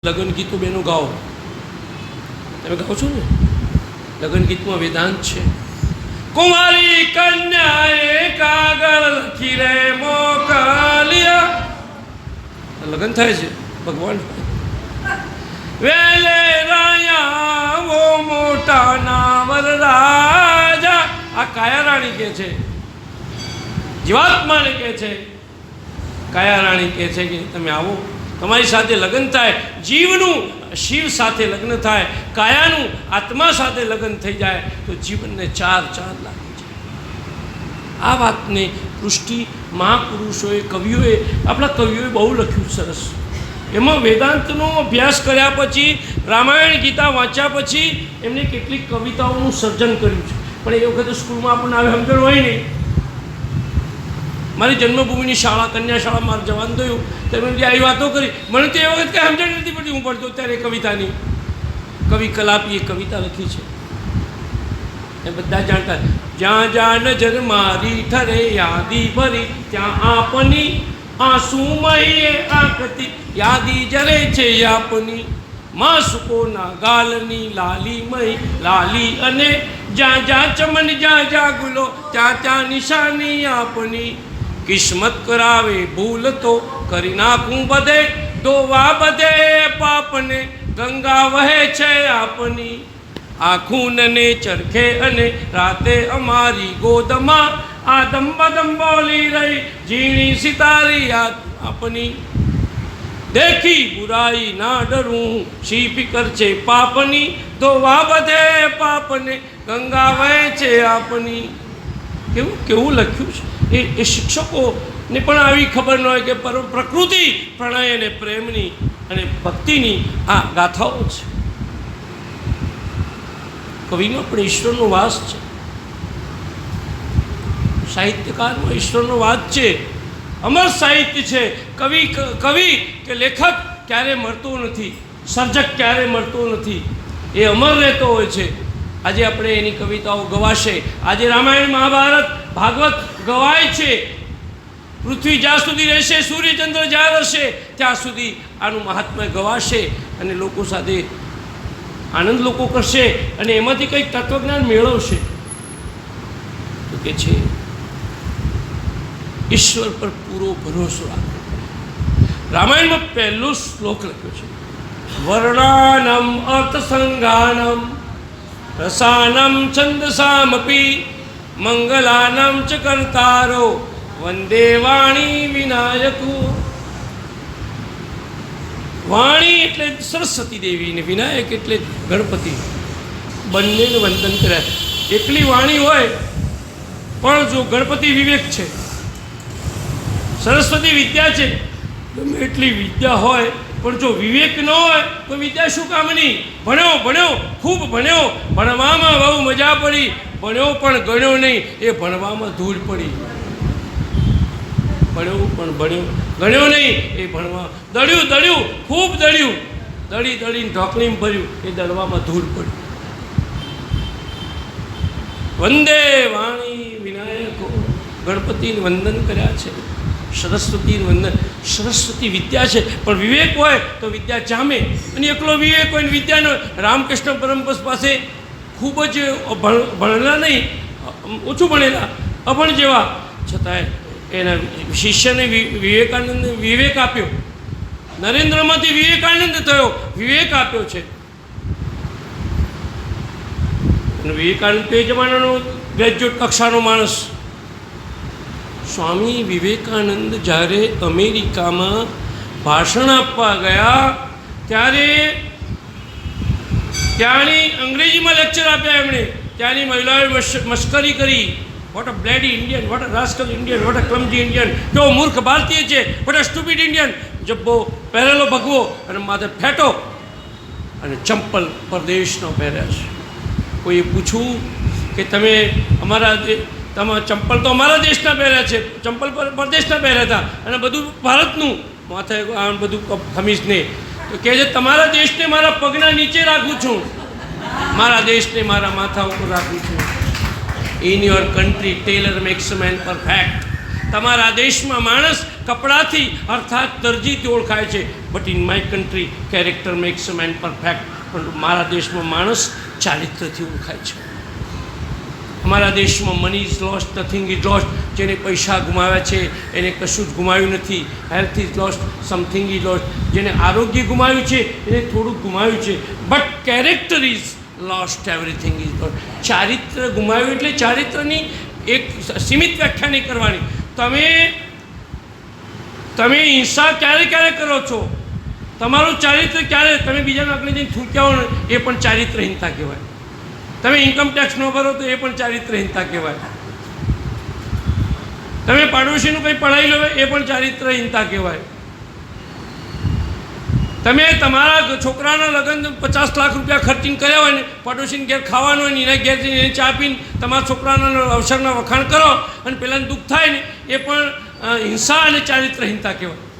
લગ્ન ગીતો બેનો ગાઓ. તમે ગાઓ છો ને? લગ્ન ગીતમાં વેદાંત છે. કુમારી કન્યાએ કાગળ લખી રે મોકલ્યા. લગ્ન થાય છે ભગવાન. વેલે રાયા વો મોટા ના વરરાજા. આ કાયા રાણી કે છે, જીવાત્માને કે છે. કાયા રાણી કે છે કે તમે આવો, તમારી સાથે લગ્ન થાય. જીવનું શિવ સાથે લગ્ન થાય, કાયાનું આત્મા સાથે લગ્ન થઈ જાય તો જીવનને ચાર ચાંદ લાગે છે. આ વાતને પુષ્ટિ મહાપુરુષોએ, કવિઓએ, આપણા કવિઓએ બહુ લખ્યું સરસ. એમાં વેદાંતનો અભ્યાસ કર્યા પછી, રામાયણ ગીતા વાંચ્યા પછી એમને કેટલીક કવિતાઓનું સર્જન કર્યું છે. પણ એ વખતે સ્કૂલમાં આપણને આવે સમજણ હોય નહીં. મારી જન્મભૂમિની શાળા, કન્યા શાળા મારે જવાનું થયું તો એમને આવી વાતો કરી. મને તો એ વખત કંઈ સમજણ નથી પડતી. હું પડતો ત્યારે કવિતાની કવિ કલાપીએ કવિતા લખી છે, એ બધા જાણતા. જ્યાં જ્યાં નજર મારી ઠરે યાદી ભરી, ત્યાં આપની આંસુમયે આંખતી યાદી જરે છે આપની. માસુકોના ગાલની લાલીમય લાલી, અને જ્યાં જ્યાં ચમન જ્યાં જ્યાં ગુલો ત્યાં ત્યાં નિશાની આપની. કિસ્મત કરાવે ભૂલ તો કરી નાખું બધે, ધોવા બધે પાપને ગંગા વહે છે આપની. આખું ને ચરખે અને રાતે અમારી ગોદમાં આદમ બદમ બોલી રહી ઝીણી સિતારી આપની. દેખી બુરાઈ ના ડરું શી ફિકર છે પાપની, ધોવા બધે પાપને ગંગા વહે છે આપની. કેવું કેવું લખ્યું છે. એ શિક્ષકોને પણ આવી ખબર ન હોય કે પ્રકૃતિ, પ્રણય અને પ્રેમની અને ભક્તિની આ ગાથાઓ છે. કવિમાં પણ ઈશ્વરનો વાસ છે, સાહિત્યકારમાં ઈશ્વરનો વાસ છે. અમર સાહિત્ય છે. કવિ કે લેખક ક્યારે મળતો નથી, સર્જક ક્યારે મળતો નથી, એ અમર રહેતો હોય છે. આજે આપણે એની કવિતાઓ ગવાશે. આજે રામાયણ, મહાભારત, ભાગવત ગવાય છે. પૃથ્વી જ્યાં સુધી રહેશે, સૂર્યચંદ્ર જ્યાં રહેશે ત્યાં સુધી આનું મહાત્મ્ય ગવાશે અને લોકો સાથે આનંદ લોકો કરશે અને એમાંથી કંઈક તત્વજ્ઞાન મેળવશે. તો કે છે ઈશ્વર પર પૂરો ભરોસો રાખો. રામાયણમાં પહેલો શ્લોક લખ્યો છે, વર્ણાનમ અર્થસંગાનમ રસાનમ છંદસામપી મંગલાનમ ચ કર્તારો વંદે વાણી વિનાયકો. વાણી એટલે સરસ્વતી દેવી ને વિનાયક એટલે ગણપતિ, બંનેને વંદન કર્યા. એકલી વાણી હોય પણ જો ગણપતિ વિવેક છે, સરસ્વતી વિદ્યા છે, ગમે એટલી વિદ્યા હોય પણ જો વિવેક ન હોય તો વિદ્યા શું કામની? ભણ્યો ખૂબ ભણ્યો, ભણવામાં બહુ મજા પડી, ભણ્યો પણ ગણ્યો નહીં, એ ભણવામાં ધૂળ પડી. ભણ્યો પણ ગણ્યો નહીં, એ ભણવા દળ્યું ખૂબ દળ્યું, દળીને ઢોકળીમાં ભર્યું, એ દળવામાં ધૂળ પડી. વંદે વાણી વિનાયકો. ગણપતિને વંદન કર્યા છે, સરસ્વતીનું વંદન. સરસ્વતી વિદ્યા છે પણ વિવેક હોય તો વિદ્યા જામે. અને એકલો વિવેક હોય ને વિદ્યા ન હોય. રામકૃષ્ણ પરમહંસ પાસે ખૂબ જ ભણેલા નહીં, ઓછું ભણેલા, અભણ જેવા, છતાંય એના શિષ્યને વિવેકાનંદ વિવેક આપ્યો. નરેન્દ્રમાંથી વિવેકાનંદ થયો, વિવેક આપ્યો છે. અને વિવેકાનંદ તો એ જમાનાનો ગ્રેજ્યુએટ કક્ષાનો માણસ. સ્વામી વિવેકાનંદ જ્યારે અમેરિકામાં ભાષણ આપવા ગયા ત્યારે ત્યાંની અંગ્રેજીમાં લેક્ચર આપ્યા એમણે. ત્યાંની મહિલાઓએ મશ્કરી કરી, what a bloody Indian, what a rascal Indian, what a clumsy Indian, કેવો મૂર્ખ ભારતીય છે, વોટ અ સ્ટુપિડ ઇન્ડિયન. જબ્બો પહેરેલો ભગવો અને માથે ફેટો અને ચંપલ પરદેશનો પહેર્યા છે. કોઈએ પૂછ્યું કે તમે તમારા ચંપલ તો અમારા દેશના પહેર્યા છે, ચંપલ પરદેશના પહેર્યા હતા અને બધું ભારતનું, માથે બધું ખમીસને. તો કહે છે તમારા દેશને મારા પગના નીચે રાખું છું, મારા દેશને મારા માથા ઉપર રાખું છું. In your country tailor makes man perfect. તમારા દેશમાં માણસ કપડાથી અર્થાત દરજીથી ઓળખાય છે, but in my country character makes a man perfect. પરંતુ મારા દેશમાં માણસ ચારિત્રથી ઓળખાય છે. અમારા દેશમાં money is lost, nothing is lost. જેને પૈસા ગુમાવ્યા છે એને કશું જ ગુમાવ્યું નથી. Health is lost, something is lost. જેને આરોગ્ય ગુમાવ્યું છે એને થોડુંક ગુમાવ્યું છે. But character is lost, everything is lost. ચારિત્ર ગુમાવ્યું એટલે ચારિત્રની એક સીમિત વ્યાખ્યા નહીં કરવાની. તમે હિંસા ક્યારે ક્યારે કરો છો? તમારું ચારિત્ર ક્યારે? તમે બીજાના આંકડે જઈને થૂક્યા હો ને એ પણ ચારિત્રહીનતા કહેવાય. તમે ઇન્કમ ટેક્સ ન ભરો તો એ પણ ચારિત્રહીનતા કહેવાય. તમે પાડોશીનું કંઈ પડાવી લો એ પણ ચારિત્રહીનતા કહેવાય. તમે તમારા છોકરાના લગ્ન 50 લાખ રૂપિયા ખર્ચીને કર્યા હોય ને, પાડોશીને ઘેર ખાવાનું હોય ને એના ઘેર જઈને એને ચા પીને તમારા છોકરાના અવસરના વખાણ કરો અને પેલાને દુઃખ થાય ને એ પણ હિંસા અને ચારિત્રહીનતા કહેવાય.